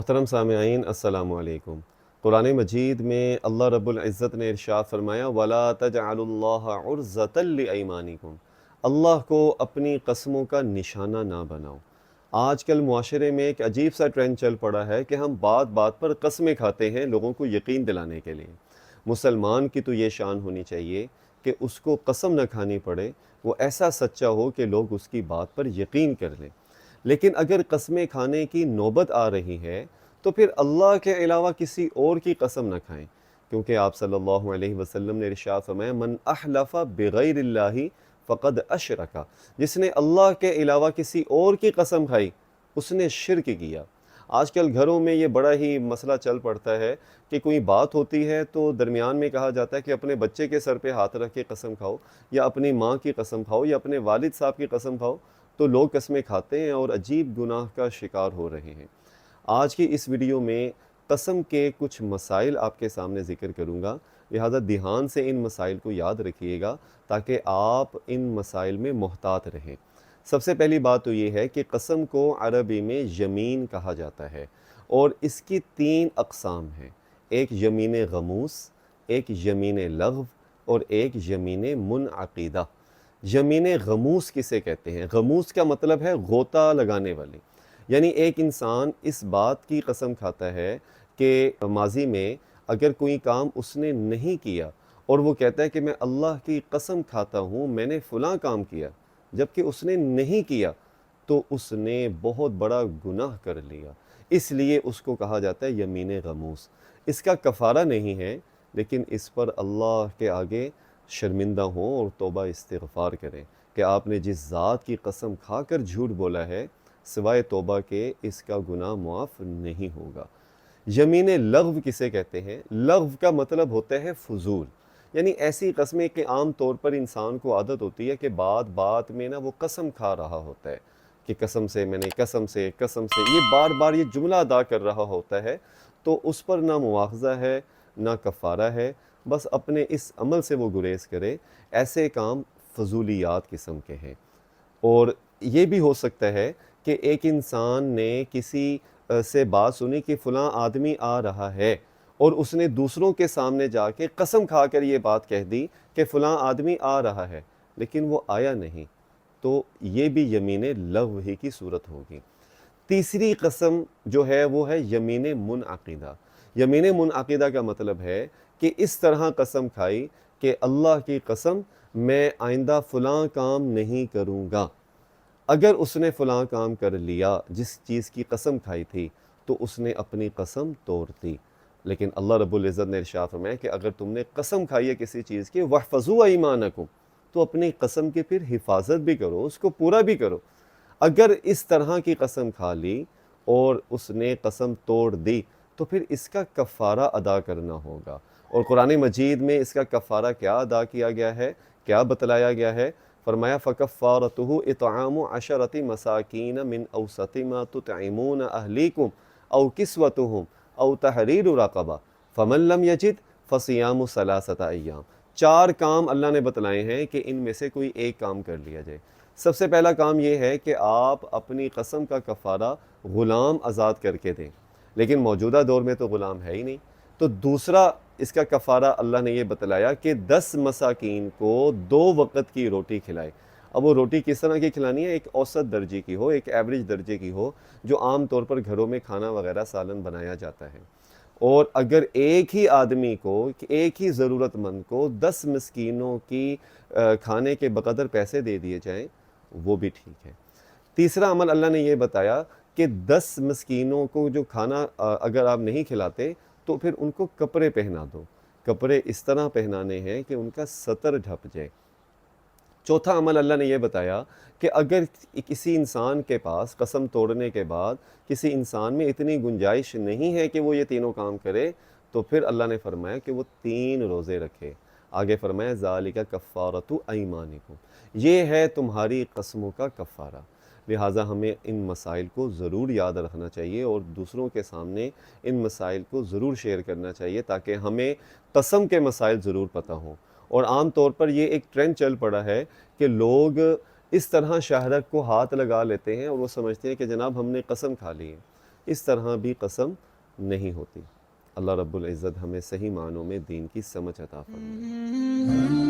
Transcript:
محترم سامعین السلام علیکم۔ قرآن مجید میں اللہ رب العزت نے ارشاد فرمایا وَلَا تَجْعَلُوا اللَّهَ عُرْضَةً لِأَيْمَانِكُمْ، اللہ کو اپنی قسموں کا نشانہ نہ بناؤ۔ آج کل معاشرے میں ایک عجیب سا ٹرینڈ چل پڑا ہے کہ ہم بات بات پر قسمیں کھاتے ہیں لوگوں کو یقین دلانے کے لیے۔ مسلمان کی تو یہ شان ہونی چاہیے کہ اس کو قسم نہ کھانی پڑے، وہ ایسا سچا ہو کہ لوگ اس کی بات پر یقین کر لیں۔ لیکن اگر قسمیں کھانے کی نوبت آ رہی ہے تو پھر اللہ کے علاوہ کسی اور کی قسم نہ کھائیں، کیونکہ آپ صلی اللہ علیہ وسلم نے ارشاد فرمایا من احلف بغیر اللہ فقد اشرک، جس نے اللہ کے علاوہ کسی اور کی قسم کھائی اس نے شرک کیا۔ آج کل گھروں میں یہ بڑا ہی مسئلہ چل پڑتا ہے کہ کوئی بات ہوتی ہے تو درمیان میں کہا جاتا ہے کہ اپنے بچے کے سر پہ ہاتھ رکھ کے قسم کھاؤ، یا اپنی ماں کی قسم کھاؤ، یا اپنے والد صاحب کی قسم کھاؤ، تو لوگ قسمیں کھاتے ہیں اور عجیب گناہ کا شکار ہو رہے ہیں۔ آج کی اس ویڈیو میں قسم کے کچھ مسائل آپ کے سامنے ذکر کروں گا، لہذا دھیان سے ان مسائل کو یاد رکھیے گا تاکہ آپ ان مسائل میں محتاط رہیں۔ سب سے پہلی بات تو یہ ہے کہ قسم کو عربی میں یمین کہا جاتا ہے، اور اس کی 3 اقسام ہیں، ایک یمین غموس، ایک یمین لغو اور ایک یمین منعقدہ۔ یمین غموس کسے کہتے ہیں؟ غموس کا مطلب ہے غوطہ لگانے والی، یعنی ایک انسان اس بات کی قسم کھاتا ہے کہ ماضی میں اگر کوئی کام اس نے نہیں کیا اور وہ کہتا ہے کہ میں اللہ کی قسم کھاتا ہوں میں نے فلاں کام کیا، جبکہ اس نے نہیں کیا، تو اس نے بہت بڑا گناہ کر لیا، اس لیے اس کو کہا جاتا ہے یمین غموس۔ اس کا کفارہ نہیں ہے، لیکن اس پر اللہ کے آگے شرمندہ ہوں اور توبہ استغفار کریں کہ آپ نے جس ذات کی قسم کھا کر جھوٹ بولا ہے سوائے توبہ کے اس کا گناہ معاف نہیں ہوگا۔ یمین لغو کسے کہتے ہیں؟ لغو کا مطلب ہوتا ہے فضول، یعنی ایسی قسمیں کہ عام طور پر انسان کو عادت ہوتی ہے کہ بات بات میں وہ قسم کھا رہا ہوتا ہے کہ قسم سے میں نے قسم سے یہ بار بار یہ جملہ ادا کر رہا ہوتا ہے، تو اس پر نہ مواخذہ ہے نہ کفارہ ہے، بس اپنے اس عمل سے وہ گریز کرے۔ ایسے کام فضولیات قسم کے ہیں۔ اور یہ بھی ہو سکتا ہے کہ ایک انسان نے کسی سے بات سنی کہ فلاں آدمی آ رہا ہے، اور اس نے دوسروں کے سامنے جا کے قسم کھا کر یہ بات کہہ دی کہ فلاں آدمی آ رہا ہے، لیکن وہ آیا نہیں، تو یہ بھی یمین لغو ہی کی صورت ہوگی۔ تیسری قسم جو ہے وہ ہے یمین منعقدہ۔ یمین منعقدہ کا مطلب ہے کہ اس طرح قسم کھائی کہ اللہ کی قسم میں آئندہ فلاں کام نہیں کروں گا۔ اگر اس نے فلاں کام کر لیا جس چیز کی قسم کھائی تھی تو اس نے اپنی قسم توڑ دی، لیکن اللہ رب العزت نے ارشاد فرمایا کہ اگر تم نے قسم کھائی ہے کسی چیز کی وَاحْفَظُوا أَيْمَانَكُمْ، تو اپنی قسم کی پھر حفاظت بھی کرو، اس کو پورا بھی کرو۔ اگر اس طرح کی قسم کھا لی اور اس نے قسم توڑ دی تو پھر اس کا کفارہ ادا کرنا ہوگا۔ اور قرآن مجید میں اس کا کفارہ کیا ادا کیا گیا ہے، کیا بتلایا گیا ہے؟ فرمایا فَكَفَّارَتُهُ إِطْعَامُ عَشَرَةِ مَسَاكِينَ مِنْ أَوْسَطِ مَا تُطْعِمُونَ أَهْلِيكُمْ أَوْ كِسْوَتُهُمْ أَوْ تَحْرِيرُ رَقَبَةٍ فَمَن لَّمْ يَجِدْ فَصِيَامُ ثَلَاثَةَ أَيَّامٍ۔ 4 کام اللہ نے بتلائے ہیں کہ ان میں سے کوئی ایک کام کر لیا جائے۔ سب سے پہلا کام یہ ہے کہ آپ اپنی قسم کا کفارہ غلام آزاد کر کے دیں، لیکن موجودہ دور میں تو غلام ہے ہی نہیں، تو دوسرا اس کا کفارہ اللہ نے یہ بتلایا کہ 10 مساکین کو 2 وقت کی روٹی کھلائے۔ اب وہ روٹی کس طرح کی کھلانی ہے؟ ایک اوسط درجے کی ہو، ایک ایوریج درجے کی ہو، جو عام طور پر گھروں میں کھانا وغیرہ سالن بنایا جاتا ہے۔ اور اگر ایک ہی آدمی کو، ایک ہی ضرورت مند کو 10 مسکینوں کی کھانے کے بقدر پیسے دے دیے جائیں، وہ بھی ٹھیک ہے۔ تیسرا عمل اللہ نے یہ بتایا کہ 10 مسکینوں کو جو کھانا اگر آپ نہیں کھلاتے تو پھر ان کو کپڑے پہنا دو، کپڑے اس طرح پہنانے ہیں کہ ان کا سطر ڈھپ جائے۔ چوتھا عمل اللہ نے یہ بتایا کہ اگر کسی انسان کے پاس قسم توڑنے کے بعد کسی انسان میں اتنی گنجائش نہیں ہے کہ وہ یہ تینوں کام کرے، تو پھر اللہ نے فرمایا کہ وہ 3 روزے رکھے۔ آگے فرمایا ذالک کفارۃ ایمانکم، یہ ہے تمہاری قسموں کا کفارہ۔ لہٰذا ہمیں ان مسائل کو ضرور یاد رکھنا چاہیے اور دوسروں کے سامنے ان مسائل کو ضرور شیئر کرنا چاہیے تاکہ ہمیں قسم کے مسائل ضرور پتہ ہوں۔ اور عام طور پر یہ ایک ٹرینڈ چل پڑا ہے کہ لوگ اس طرح شہرک کو ہاتھ لگا لیتے ہیں اور وہ سمجھتے ہیں کہ جناب ہم نے قسم کھا لی ہے۔ اس طرح بھی قسم نہیں ہوتی۔ اللہ رب العزت ہمیں صحیح معنوں میں دین کی سمجھ عطا فرمائے۔